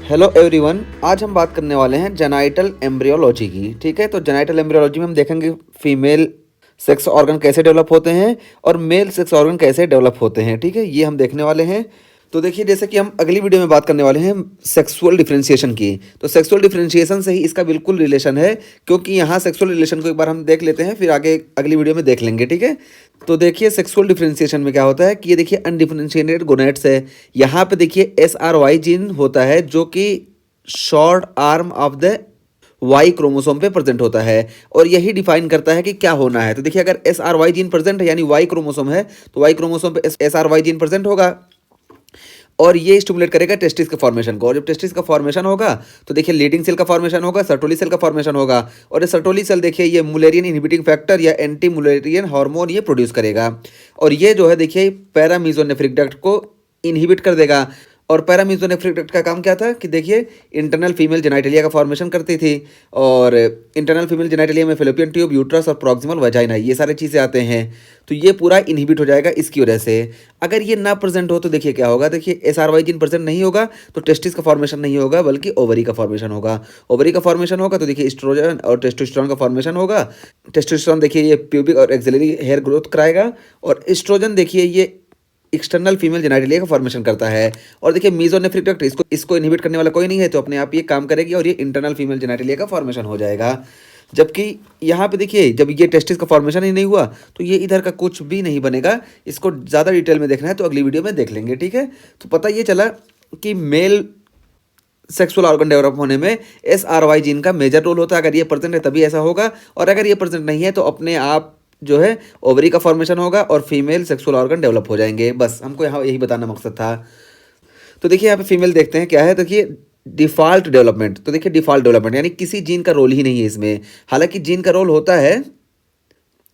Hello everyone, आज हम बात करने वाले हैं जेनाइटल एम्ब्रियोलॉजी की। ठीक है, तो जेनाइटल एम्ब्रियोलॉजी में हम देखेंगे फीमेल सेक्स ऑर्गन कैसे डेवलप होते हैं और मेल सेक्स ऑर्गन कैसे डेवलप होते हैं। ठीक है, ये हम देखने वाले हैं। तो देखिए, जैसे कि हम अगली वीडियो में बात करने वाले हैं सेक्सुअल डिफरेंशिएशन की, तो सेक्सुअल डिफरेंशिएशन से ही इसका बिल्कुल रिलेशन है, क्योंकि यहाँ सेक्सुअल रिलेशन को एक बार हम देख लेते हैं, फिर आगे अगली वीडियो में देख लेंगे। ठीक है, तो देखिए सेक्सुअल डिफरेंशिएशन में क्या होता है कि ये देखिए अनडिफरेंशिएटेड गोनेट्स है। यहाँ पे देखिए SRY जीन होता है जो कि short arm of the Y chromosome पे प्रेजेंट होता है, और यही डिफाइन करता है कि क्या होना है। तो देखिए, अगर SRY जीन प्रेजेंट है यानी वाई क्रोमोसोम है, तो वाई क्रोमोसोम पे SRY जीन प्रेजेंट होगा और ये स्टिमुलेट करेगा टेस्टिस का फॉर्मेशन को। और जब टेस्टिस का फॉर्मेशन होगा तो देखिए लीडिंग सेल का फॉर्मेशन होगा, सर्टोली सेल का फॉर्मेशन होगा, और ये सर्टोली सेल देखिए ये मुलेरियन इनहिबिटिंग फैक्टर या एंटी मुलेरियन हार्मोन ये प्रोड्यूस करेगा, और ये जो है देखिए पैरामीजोनेफ्रिक डक्ट को इनहिबिट कर देगा। और पैरामीजोनेफ्रिक डक्ट का काम क्या था कि देखिए इंटरनल फीमेल जेनाइटेलिया का फॉर्मेशन करती थी, और इंटरनल फीमेल जेनाइटेलिया में फेलोपियन ट्यूब, यूट्रस और प्रॉक्सिमल वजाइना ये सारी चीज़ें आते हैं। तो ये पूरा इनहिबिट हो जाएगा इसकी वजह से। अगर ये ना प्रेजेंट हो तो देखिए क्या होगा, देखिए SRY जीन प्रेजेंट नहीं होगा तो टेस्टिस का फॉर्मेशन नहीं होगा, बल्कि ओवरी का फॉर्मेशन होगा। ओवरी का फॉर्मेशन होगा तो देखिए एस्ट्रोजन और टेस्टोस्टेरोन का फॉर्मेशन होगा। टेस्टोस्टेरोन देखिए ये प्यूबिक और एक्सिलरी हेयर ग्रोथ कराएगा, और एस्ट्रोजन देखिए ये एक्सटर्नल फीमेल जेनाइटेलिया का फॉर्मेशन करता है। और देखिए मीजोनेफ्रिक डक्ट इसको इनहिबिट करने वाला कोई नहीं है, तो अपने आप ये काम करेगी और ये इंटरनल फीमेल जेनाइटेलिया का फॉर्मेशन हो जाएगा। जबकि यहाँ पे देखिए जब ये टेस्टिस का फॉर्मेशन ही नहीं हुआ तो ये इधर का कुछ भी नहीं बनेगा। इसको ज़्यादा डिटेल में देखना है तो अगली वीडियो में देख लेंगे। ठीक है, तो पता ये चला कि मेल सेक्सुअल ऑर्गन डेवलप होने में SRY जीन का मेजर रोल होता है। अगर ये प्रेजेंट है तभी ऐसा होगा, और अगर ये प्रेजेंट नहीं है तो अपने आप जो है ओवरी का फॉर्मेशन होगा और फीमेल सेक्सुअल ऑर्गन डेवलप हो जाएंगे। बस हमको यहाँ यही बताना मकसद था। तो देखिए यहाँ पे फीमेल देखते हैं क्या है। देखिए डिफॉल्ट डेवलपमेंट, तो देखिए डिफॉल्ट डेवलपमेंट यानी किसी जीन का रोल ही नहीं है इसमें। हालांकि जीन का रोल होता है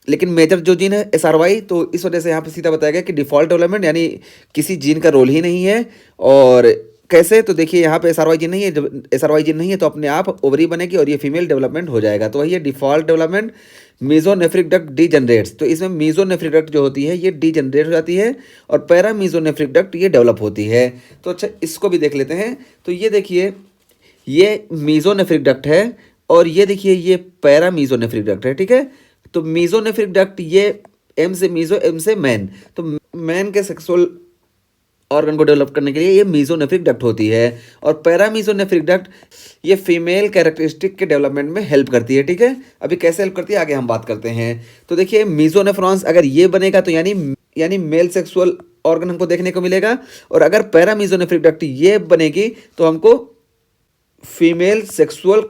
लेकिन मेजर जो जीन है SRY, तो इस वजह से यहाँ पे सीधा बताया गया कि डिफॉल्ट डेवलपमेंट यानी किसी जीन का रोल ही नहीं है। और कैसे, तो देखिए यहाँ पे SRY जीन नहीं है, जब SRY जीन नहीं है तो अपने आप ओवरी बनेगी और ये फीमेल डेवलपमेंट हो जाएगा। तो वही है डिफॉल्ट डेवलपमेंट। मीजोनेफ्रिक डक्ट डीजनरेट्स, तो इसमें मीजोनेफ्रिक डक्ट जो होती है ये डीजनरेट हो जाती है, और पैरामीजोनेफ्रिक डक्ट ये डेवलप होती है। तो अच्छा, इसको भी देख लेते हैं। तो ये देखिए ये मीजोनेफ्रिक डक्ट है, और ये देखिए ये पैरामीजोनेफ्रिक डक्ट है। ठीक है, तो मीजोनेफ्रिक डक्ट ये एम से मीजो, एम से मैन, तो मैन के सेक्सुअल ऑर्गन को डेवलप करने के लिए ये मीजोनेफ्रिक डक्ट होती है, और पैरामीजोनेफ्रिक डक्ट ये फीमेल कैरेक्टरिस्टिक के डेवलपमेंट में हेल्प करती है। ठीक है, अभी कैसे हेल्प करती है आगे हम बात करते हैं। तो देखिए मीजोनेफ्रॉन्स अगर ये बनेगा तो यानी मेल सेक्सुअल ऑर्गन हमको देखने को मिलेगा, और अगर पैरामीजोनेफ्रिक डक्ट ये बनेगी तो हमको फीमेल सेक्सुअल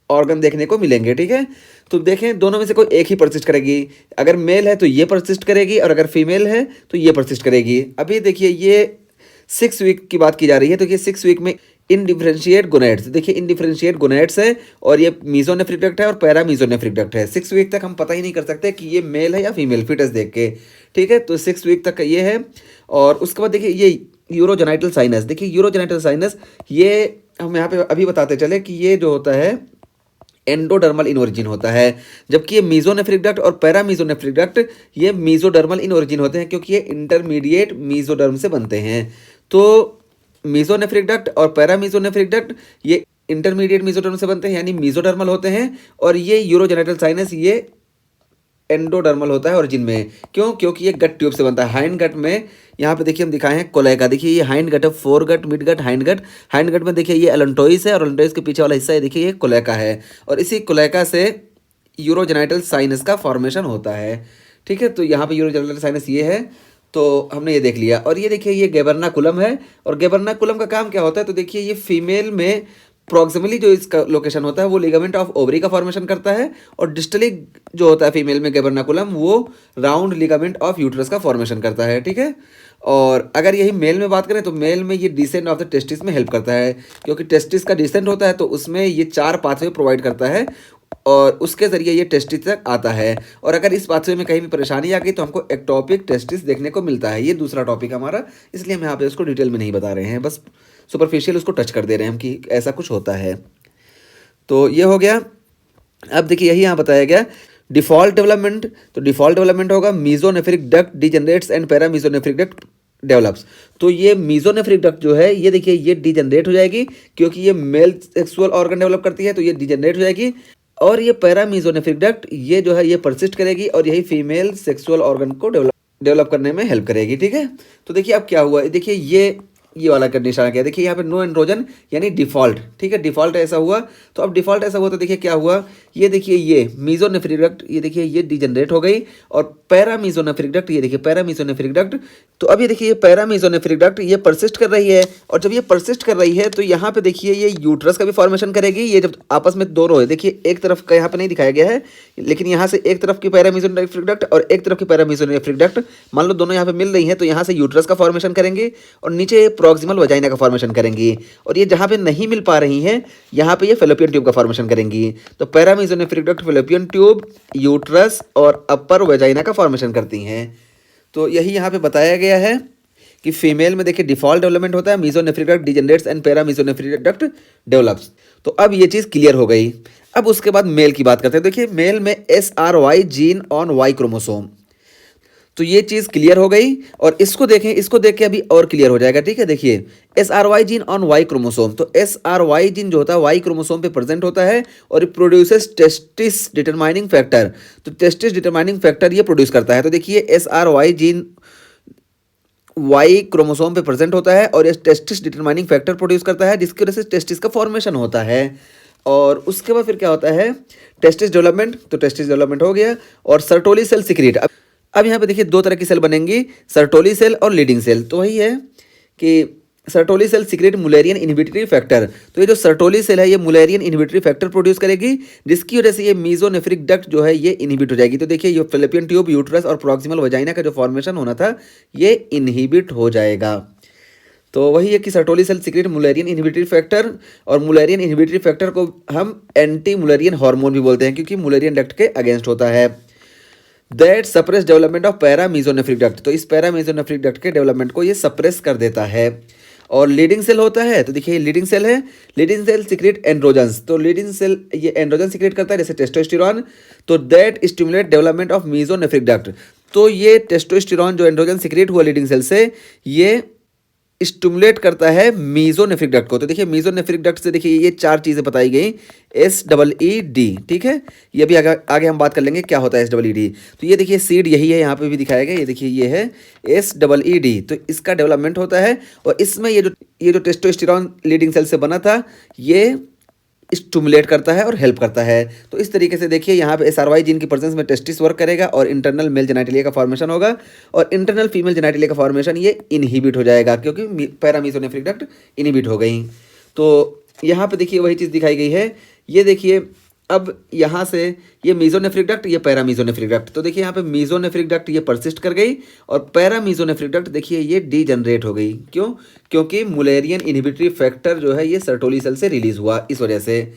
ऑर्गन देखने को मिलेंगे। ठीक है, तो देखें दोनों में से कोई एक ही परसिस्ट करेगी। अगर मेल है तो ये परसिस्ट करेगी, और अगर फीमेल है तो ये परसिस्ट करेगी। अभी देखिए ये 6 वीक की बात की जा रही है, तो ये 6 वीक में इनडिफरेंशिएट गोनेट्स, देखिए इनडिफरेंशिएट गोनेट्स है, और ये मीजोनेफ्रिक डक्ट है और पैरामीजोनेफ्रिक डक्ट है। 6 वीक तक हम पता ही नहीं कर सकते कि ये मेल है या फीमेल फिटस देख के। ठीक है, तो 6 वीक तक ये है। और उसके बाद देखिए ये यूरोजेनाइटल साइनस, देखिए यूरोजेनाइटल साइनस ये हम यहाँ पे अभी बताते चले कि ये जो होता है एंडोडर्मल इन ओरिजिन होता है, जबकि ये मीजोनेफ्रिक डक्ट और पैरामीजोनेफ्रिक डक्ट ये मीजोडर्मल इन ओरिजिन होते हैं, क्योंकि ये इंटरमीडिएट मीजोडर्म से बनते हैं। तो मीजोनेफ्रिक डक्ट और पैरामीजोनेफ्रिक डक्ट ये इंटरमीडिएट मीजोडर्म से बनते हैं यानी मीजोडर्मल होते हैं, और ये यूरोजेनाइटल साइनस ये एंडोडर्मल होता है ओरिजिन में। क्यों? क्योंकि ये गट ट्यूब से बनता है। हाइंड गट में यहाँ पे देखिए हम दिखाए हैं कोलेका, देखिए ये हाइंड गट है, foregut, midgut, hindgut. Hindgut में देखिए ये एलंटोइस है, और एलंटोइस के पीछे वाला हिस्सा है देखिए ये कोलेका है, और इसी कोलेका से यूरोजेनाइटल साइनस का फॉर्मेशन होता है। ठीक है, तो यहाँ पे यूरोजेनाइटल साइनस ये है, तो हमने ये देख लिया। और ये देखिए ये गेबर्नाकुलम है, और गेबर्नाकुलम का काम क्या होता है, तो देखिए ये फीमेल में प्रॉक्सिमली जो इसका लोकेशन होता है वो लिगामेंट ऑफ ओवरी का फॉर्मेशन करता है, और डिस्टली जो होता है फीमेल में गेबर्नाकुलम वो राउंड लिगामेंट ऑफ यूट्रस का फॉर्मेशन करता है। ठीक है, और अगर यही मेल में बात करें तो मेल में ये डिसेंट ऑफ द टेस्टिस में हेल्प करता है, क्योंकि टेस्टिस का डिसेंट होता है तो उसमें ये 4 पाथवे प्रोवाइड करता है, और उसके ज़रिए ये टेस्टिस तक आता है। और अगर इस पाथवे में कहीं भी परेशानी आ गई तो हमको एक्टोपिक टेस्टिस देखने को मिलता है। ये दूसरा टॉपिक हमारा, इसलिए हम यहाँ पे उसको डिटेल में नहीं बता रहे हैं, बस सुपरफिशियल उसको टच कर दे रहे हैं हम कि ऐसा कुछ होता है। तो ये हो गया। अब देखिए यही यहाँ बताया गया डिफॉल्ट डेवलपमेंट, तो डिफॉल्ट डेवलपमेंट होगा mesonephric duct degenerates and paramesonephric duct develops. तो ये मीजोनेफ्रिक डक्ट जो है ये देखिए ये डिजनरेट हो जाएगी, क्योंकि ये मेल सेक्सुअल ऑर्गन डेवलप करती है तो ये डिजनरेट हो जाएगी। और ये पैरा मीजोनेफ्रिक डक्ट ये जो है ये परसिस्ट करेगी और यही फीमेल सेक्सुअल ऑर्गन को डेवलप करने में हेल्प करेगी, ठीक है। तो देखिए अब क्या हुआ, देखिए ये वाला कंडीशन आ गया। देखिए यहाँ पे नो एंड्रोजन यानी डिफॉल्ट, ठीक है, डिफॉल्ट ऐसा हुआ। तो अब डिफॉल्ट ऐसा हुआ तो देखिए क्या हुआ, ये देखिए ये मीजोनेफ्रिक डक्ट ये देखिए ये डिजनरेट हो गई, और पैरा मीजोनेफ्रिक डक्ट ये देखिए पैरा मीजोनेफ्रिक डक्ट। तो अब ये देखिए ये पैरा मीजोनेफ्रिक डक्ट ये परसिस्ट कर रही है, और जब ये परसिस्ट कर रही है तो यहाँ पे देखिए ये यूट्रस का भी फॉर्मेशन करेगी। ये जब आपस में दो रो है, देखिए एक तरफ का यहाँ पे नहीं दिखाया गया है, लेकिन यहाँ से एक तरफ की पैरा मीजोनेफ्रिक डक्ट और एक तरफ की पैरा मीजोनेफ्रिक डक्ट मान लो दोनों यहाँ पे मिल रही है, तो यहाँ से यूट्रस का फॉर्मेशन करेंगे और नीचे प्रॉक्सिमल वजाइना का फॉर्मेशन करेंगी। और ये जहाँ पे नहीं मिल पा रही हैं यहाँ पे ये फेलोपियन ट्यूब का फॉर्मेशन करेंगी। तो para mesonephric duct fallopian tube, uterus और अपर वजाइना का फॉर्मेशन करती हैं। तो यही यहाँ पे बताया गया है कि फीमेल में देखिए डिफॉल्ट डेवलपमेंट होता है, mesonephric duct degenerates and para mesonephric duct develops. तो अब ये चीज़ क्लियर हो गई। अब उसके बाद मेल की बात करते हैं। देखिए मेल में SRY gene on Y chromosome, तो ये चीज़ क्लियर हो गई। और इसको देखें, इसको देख के अभी और क्लियर हो जाएगा, ठीक है। देखिए SRY gene on Y chromosome, तो SRY जीन जो होता है वाई क्रोमोसोम पे प्रेजेंट होता है और it produces testis determining factor. तो टेस्टिस डिटरमाइनिंग फैक्टर ये प्रोड्यूस करता है। तो देखिए SRY जीन वाई क्रोमोसोम पे प्रेजेंट होता है और ये टेस्टिस डिटरमाइनिंग फैक्टर प्रोड्यूस करता है, जिसकी वजह से टेस्टिस का फॉर्मेशन होता है। और उसके बाद फिर क्या होता है, टेस्टिस डेवलपमेंट। तो टेस्टिस डेवलपमेंट हो गया और सर्टोली सेल सिक्रीट। अब यहाँ पे देखिए दो तरह की सेल बनेंगी, सर्टोली सेल और लीडिंग सेल। तो वही है कि Sertoli cell secrete Mullerian inhibitory factor. तो ये जो सर्टोली सेल है ये मुलेरियन इनहिबिटरी फैक्टर प्रोड्यूस करेगी, जिसकी वजह से ये मीजोनेफ्रिक डक्ट जो है ये इनहिबिट हो जाएगी। तो देखिए ये फेलोपियन ट्यूब, यूट्रस और प्रॉक्सिमल वजाइना का जो फॉर्मेशन होना था ये इनहिबिट हो जाएगा। तो वही है कि Sertoli cell secrete Mullerian inhibitory factor, और मुलेरियन इनहिबिटरी फैक्टर को हम एंटी मुलेरियन हार्मोन भी बोलते हैं, क्योंकि मुलेरियन डक्ट के अगेंस्ट होता है। That suppress development of para mesonephric duct, तो इस पैरा मीजोनेफ्रिक डक्ट के डेवलपमेंट को ये सप्रेस कर देता है। और लीडिंग सेल होता है, तो देखिए लीडिंग सेल है, लीडिंग सेल सिक्रेट एंड्रोजन्स। तो लीडिंग सेल ये एंड्रोजन सिक्रेट करता है जैसे टेस्टोस्टेरॉन। तो that stimulate development of mesonephric duct, तो ये टेस्टोस्टेरॉन जो एंड्रोजन सिक्रेट हुआ लीडिंग सेल से ये स्टिमुलेट करता है मीजोनेफ्रिक डक्ट को। तो देखिए मीजोनेफ्रिक डक्ट से देखिए ये चार चीज़ें बताई गई, SEED, ठीक है। ये भी आगे हम बात कर लेंगे क्या होता है SEED। तो ये देखिए सीड यही है, यहाँ पे भी दिखाया गया, ये देखिए ये है SEED। तो इसका डेवलपमेंट होता है और इसमें ये जो टेस्टोस्टेरॉन लीडिंग सेल से बना था ये स्टिमुलेट करता है और हेल्प करता है। तो इस तरीके से देखिए यहाँ पे SRY जीन की प्रेजेंस में टेस्टिस वर्क करेगा और इंटरनल मेल जेनाइटलिया का फॉर्मेशन होगा, और इंटरनल फीमेल जेनाइटलिया का फॉर्मेशन ये इनहिबिट हो जाएगा, क्योंकि पैरा मीजोनेफ्रिक डक्ट इनहिबिट हो गई। तो यहाँ पे देखिए वही चीज़ दिखाई गई है। ये देखिए अब यहाँ से ये मीजोनेफ्रिक डक्ट, ये पैरा मीजोनेफ्रिक डक्ट। तो देखिए यहाँ पे मीजोनेफ्रिक डक्ट ये परसिस्ट कर गई और पैरा मीजोनेफ्रिक डक्ट देखिए ये डीजनरेट हो गई। क्यों? क्योंकि मुलेरियन इनहिबिटरी फैक्टर जो है ये सर्टोली सेल से रिलीज हुआ इस वजह से,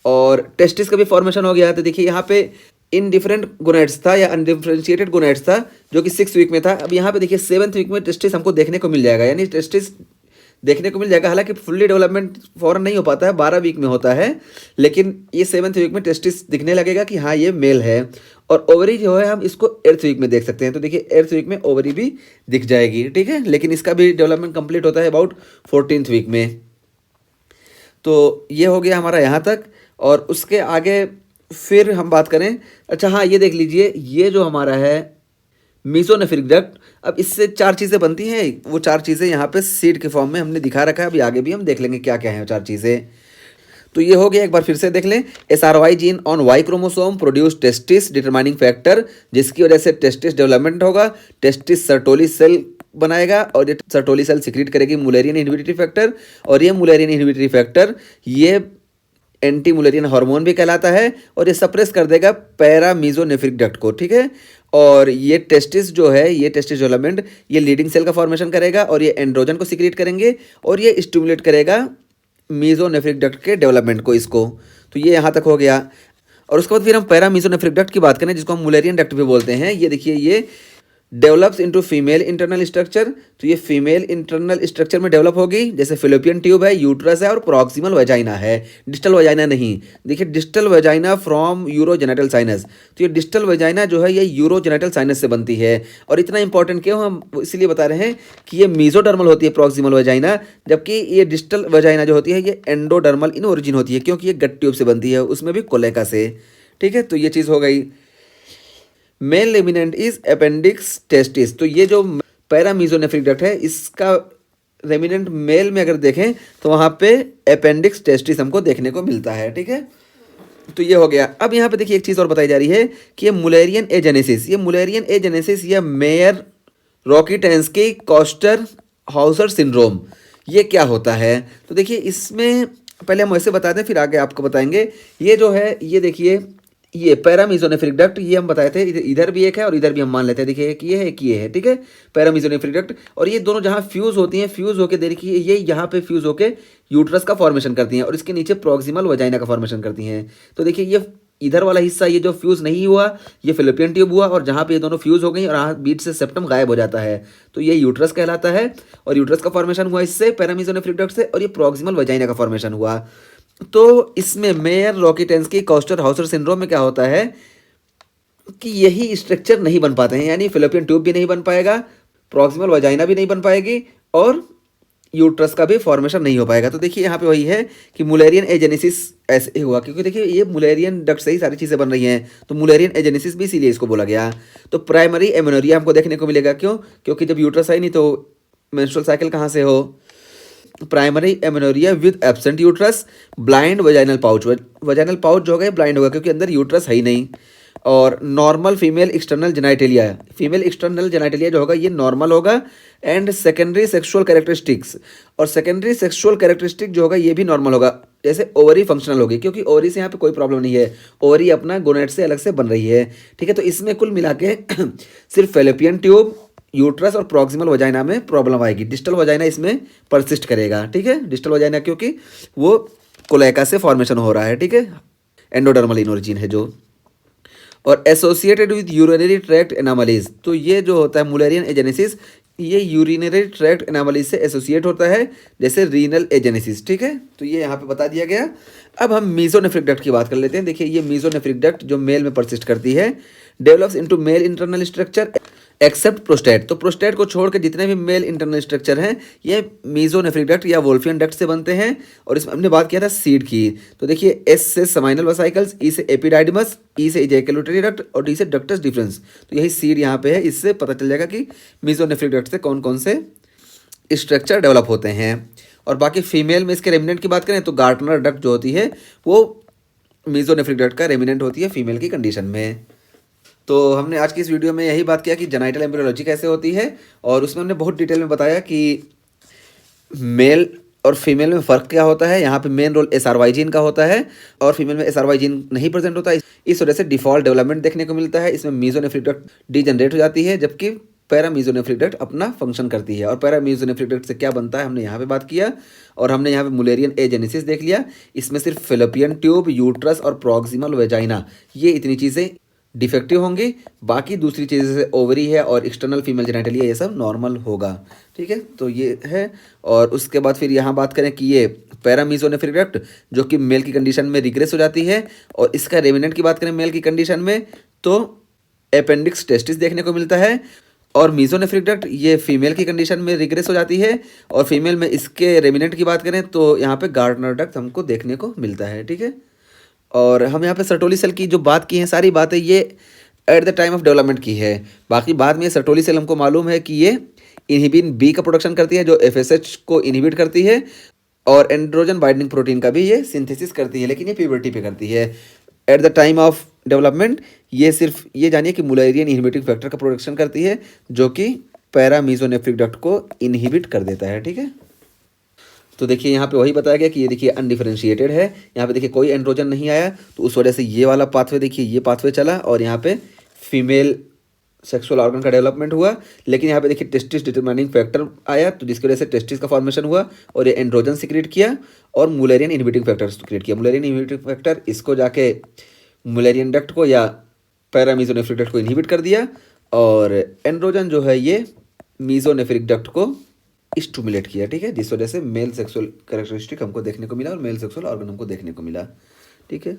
और टेस्टिस का भी फॉर्मेशन हो गया। तो देखिए यहाँ पे इनडिफरेंट गोनेट्स था या अनडिफरेंशिएटेड गोनेट्स था जो कि 6 वीक में था। अब यहाँ पे देखिए 7th वीक में टेस्टिस हमको देखने को मिल जाएगा, यानी टेस्टिस देखने को मिल जाएगा। हालांकि फुल्ली डेवलपमेंट फौरन नहीं हो पाता है, 12 वीक में होता है, लेकिन ये 7th वीक में टेस्टिस दिखने लगेगा कि हाँ ये मेल है। और ओवरी जो है हम इसको 8th वीक में देख सकते हैं। तो देखिए 8th वीक में ओवरी भी दिख जाएगी, ठीक है, लेकिन इसका भी डेवलपमेंट कंप्लीट होता है अबाउट 14th वीक में। तो ये हो गया हमारा यहाँ तक, और उसके आगे फिर हम बात करें। अच्छा हाँ, ये देख लीजिए, ये जो हमारा है मीजोनेफ्रिक डक्ट, अब इससे 4 चीज़ें बनती हैं। वो 4 चीज़ें यहाँ पे सीड के फॉर्म में हमने दिखा रखा है, अभी आगे भी हम देख लेंगे क्या क्या है 4 चीज़ें। तो ये हो गया, एक बार फिर से देख लें। SRY gene on Y chromosome produce testis determining factor, जिसकी वजह से टेस्टिस डेवलपमेंट होगा। टेस्टिस सर्टोली सेल बनाएगा और ये सर्टोली सेल सिक्रीट करेगी मुलेरियन इनहिबिटरी फैक्टर, और ये मुलेरियन इनहिबिटरी फैक्टर ये एंटी मुलेरियन हार्मोन भी कहलाता है, और ये सप्रेस कर देगा पैरा मीजोनेफ्रिक डक्ट को, ठीक है। और ये टेस्टिस जो है, ये टेस्टिस डेवलपमेंट ये लीडिंग सेल का फॉर्मेशन करेगा और ये एंड्रोजन को सिक्रीट करेंगे और ये स्टिमुलेट करेगा मीजोनेफ्रिक डक्ट के डेवलपमेंट को, इसको। तो ये यहाँ तक हो गया। और उसके बाद फिर हम पैरा मीजोनेफ्रिक डक्ट की बात करें, जिसको हम मुलेरियन डक्ट भी बोलते हैं। ये देखिए ये develops into female internal structure, तो ये फीमेल इंटरनल स्ट्रक्चर में डेवलप होगी, जैसे फिलोपियन ट्यूब है, यूट्रस है और प्रॉक्सिमल वजाइना है, डिस्टल वजाइना नहीं। देखिए डिस्टल वजाइना फ्रॉम यूरोजेनेटल साइनस, तो ये डिस्टल वजाइना जो है ये यूरोजेनेटल साइनस से बनती है। और इतना इंपॉर्टेंट क्यों हम इसलिए बता रहे हैं कि ये मीजोडर्मल होती है प्रॉक्सिमल वजाइना, जबकि ये डिस्टल वजाइना जो होती है ये एंडोडर्मल इन ओरिजिन होती है, क्योंकि ये गट ट्यूब से बनती है, उसमें भी कोलेका से। ठीक है, तो ये चीज़ हो गई। मेल लेमिनेंट इज अपेंडिक्स टेस्टिस, तो ये जो पैरामीजोनेफ्रिक डक्ट है इसका रेमिनेंट मेल में अगर देखें तो वहाँ पे अपेंडिक्स टेस्टिस हमको देखने को मिलता है। ठीक है, तो ये हो गया। अब यहाँ पे देखिए एक चीज़ और बताई जा रही है कि ये मुलेरियन एजेनेसिस, ये मुलेरियन एजेनेसिस या मेयर रॉकीटेंस्की कॉस्टर हाउसर सिंड्रोम, ये क्या होता है? तो देखिए इसमें पहले हम वैसे बता दें फिर आगे आपको बताएंगे। ये जो है ये देखिए ये पैरामीजोनेफ्रिक डक्ट, ये हम बताए थे, इधर भी एक है और इधर भी हम मान लेते हैं, देखिए एक ये है एक ये है। ठीक है, पैरामीजोनेफ्रिक डक्ट, और ये दोनों जहाँ फ्यूज होती हैं, फ्यूज होके देखिए ये यहाँ पे फ्यूज होके यूट्रस का फॉर्मेशन करती हैं और इसके नीचे प्रॉक्सिमल वजाइना का फॉर्मेशन करती हैं। तो देखिए ये इधर वाला हिस्सा ये जो फ्यूज नहीं हुआ ये फिलिपियन ट्यूब हुआ, और जहाँ पे ये दोनों फ्यूज हो गई और बीच से सेप्टम गायब हो जाता है तो ये यूट्रस कहलाता है, और यूट्रस का फॉर्मेशन हुआ इससे पैरामीजोनेफ्रिक डक्ट से, और ये प्रॉक्सिमल वजाइना का फॉर्मेशन हुआ। तो इसमें मेयर रॉकीटेंस्की कॉस्टर हाउसर सिंड्रोम में क्या होता है कि यही स्ट्रक्चर नहीं बन पाते हैं, यानी फिलिपियन ट्यूब भी नहीं बन पाएगा, प्रॉक्सिमल वजाइना भी नहीं बन पाएगी और यूट्रस का भी फॉर्मेशन नहीं हो पाएगा। तो देखिए यहाँ पे वही है कि मुलेरियन एजेनेसिस ऐसे हुआ, क्योंकि देखिए ये मुलेरियन डक्ट से ही सारी चीज़ें बन रही हैं, तो मुलेरियन एजेनेसिस भी इसीलिए इसको बोला गया। तो प्राइमरी एमेनोरिया हमको देखने को मिलेगा, क्यों? क्योंकि जब यूट्रस आई नहीं तो मेंस्ट्रुअल साइकिल कहाँ से हो? Primary amenorrhoea with absent uterus, blind vaginal pouch, vaginal pouch जो होगा ब्लाइंड होगा क्योंकि अंदर यूट्रस है ही नहीं, और normal female external genitalia, female external genitalia जो होगा ये नॉर्मल होगा, एंड सेकेंडरी सेक्सुअल कैरेक्टरिस्टिक्स, और सेकेंडरी सेक्सुअल कैरेक्टरिस्टिक जो होगा ये भी नॉर्मल होगा, जैसे ओवरी फंक्शनल होगी, क्योंकि ओवरी से यहाँ पे कोई प्रॉब्लम नहीं है, ओवरी अपना गोनेट से अलग से बन रही है। ठीक है, तो इसमें कुल मिला के सिर्फ फेलोपियन ट्यूब, यूट्रस और प्रॉक्सिमल वजाइना में प्रॉब्लम आएगी, डिस्टल वजाइना इसमें परसिस्ट करेगा। ठीक है, डिस्टल वजाइना क्योंकि वो कोलेका से फॉर्मेशन हो रहा है। ठीक है, एंडोडर्मल इन ओरिजिन है जो, और एसोसिएटेड विद यूरिनरी ट्रैक्ट एनामलीज, तो ये जो होता है मुलेरियन एजेनेसिस ये यूरिनरी ट्रैक्ट एनामलीज से एसोसिएट होता है, जैसे रीनल एजेनेसिस। ठीक है, तो ये यहाँ पे बता दिया गया। अब हम मीजोनेफ्रिक डक्ट की बात कर लेते हैं। देखिए ये मीजोनेफ्रिक डक्ट जो मेल में परसिस्ट करती है, develops into male internal structure except prostate, तो प्रोस्टेट को छोड़ के जितने भी मेल इंटरनल स्ट्रक्चर हैं ये मीजोनेफ्रिक डक्ट या वोल्फियन डक्ट से बनते हैं। और इसमें हमने बात किया था सीड की, तो देखिए एस से समाइनल वेसिकल्स, ई से एपिडाइडमस, ई से इजैकुलेटरी डक्ट और डी से डक्टस डिफरेंस, तो यही सीड यहाँ पे है। इससे पता चल जाएगा कि मीजोनेफ्रिक डक्ट से कौन कौन से स्ट्रक्चर डेवलप होते हैं। और बाकी फीमेल में इसके रेमिनेंट की बात करें तो गार्टनर डक्ट जो होती है वो मीजोनेफ्रिक डक्ट का रेमिनेंट होती है फीमेल की कंडीशन में। तो हमने आज की इस वीडियो में यही बात किया कि जेनाइटल एम्ब्रियोलॉजी कैसे होती है, और उसमें हमने बहुत डिटेल में बताया कि मेल और फीमेल में फ़र्क क्या होता है। यहाँ पे मेन रोल SRY जीन का होता है और फीमेल में SRY जीन नहीं प्रेजेंट होता है, इस वजह से डिफ़ॉल्ट डेवलपमेंट देखने को मिलता है। इसमें मीजोनेफ्रिक डक्ट डीजनरेट हो जाती है, जबकि पैरामीजोनेफ्रिक डक्ट अपना फंक्शन करती है। और पैरामीजोनेफ्रिक डक्ट से क्या बनता है हमने यहाँ पे बात किया, और हमने यहाँ पे मुलेरियन एजेनेसिस देख लिया। इसमें सिर्फ फिलिपियन ट्यूब, यूट्रस और प्रॉक्सिमल वेजाइना ये इतनी चीज़ें डिफेक्टिव होंगी, बाकी दूसरी चीज़ें जैसे ओवरी है और एक्सटर्नल फीमेल जेनाइटलिया ये सब नॉर्मल होगा। ठीक है, तो ये है। और उसके बाद फिर यहाँ बात करें कि ये पैरामीजोनेफ्रिक डक्ट जो कि मेल की कंडीशन में रिग्रेस हो जाती है, और इसका रेमिनेंट की बात करें मेल की कंडीशन में तो अपेंडिक्स टेस्टिस देखने को मिलता है, और मीजोनेफ्रिक डक्ट ये फीमेल की कंडीशन में रिग्रेस हो जाती है, और फीमेल में इसके रेमिनेंट की बात करें तो यहाँ पे गार्डनर डक्ट हमको देखने को मिलता है। ठीक है, और हम यहाँ पे सर्टोली सेल की जो बात की हैं सारी बातें ये at the time of development की है। बाकी बाद में सर्टोली सेल हमको मालूम है कि ये इनहिबिन बी का प्रोडक्शन करती है जो FSH को इनहिबिट करती है, और एंड्रोजन बाइंडिंग प्रोटीन का भी ये सिंथेसिस करती है, लेकिन ये प्यूबर्टी पे करती है। At the time of development ये सिर्फ ये जानिए कि मुलेरियन इनहिबिटिंग फैक्टर का प्रोडक्शन करती है जो कि पैरामीजोनेफ्रिक डक्ट को इनहिबिट कर देता है। ठीक है, तो देखिए यहाँ पे वही बताया गया कि ये देखिए अनडिफरेंशिएटेड है, यहाँ पे देखिए कोई एंड्रोजन नहीं आया, तो उस वजह से ये वाला पाथवे देखिए ये पाथवे चला, और यहाँ पे फीमेल सेक्सुअल ऑर्गन का डेवलपमेंट हुआ। लेकिन यहाँ पे देखिए टेस्टिस डिटरमाइनिंग फैक्टर आया, तो जिसकी वजह से टेस्टिस का फॉर्मेशन हुआ और ये एंड्रोजन सिक्रेट किया और मुलेरियन इनहिबिटिंग फैक्टर सिक्रेट किया। मुलेरियन इनहिबिटिंग फैक्टर इसको जाके मुलेरियन डक्ट को या पैरामीजोनेफ्रिक डक्ट को इनहिबिट कर दिया, और एंड्रोजन जो है ये मीजोनेफ्रिक डक्ट को स्टिमुलेट किया, ठीक है, जिस वजह से मेल सेक्सुअल कैरेक्टरिस्टिक हमको देखने को मिला और मेल सेक्सुअल ऑर्गन हमको देखने को मिला, ठीक है।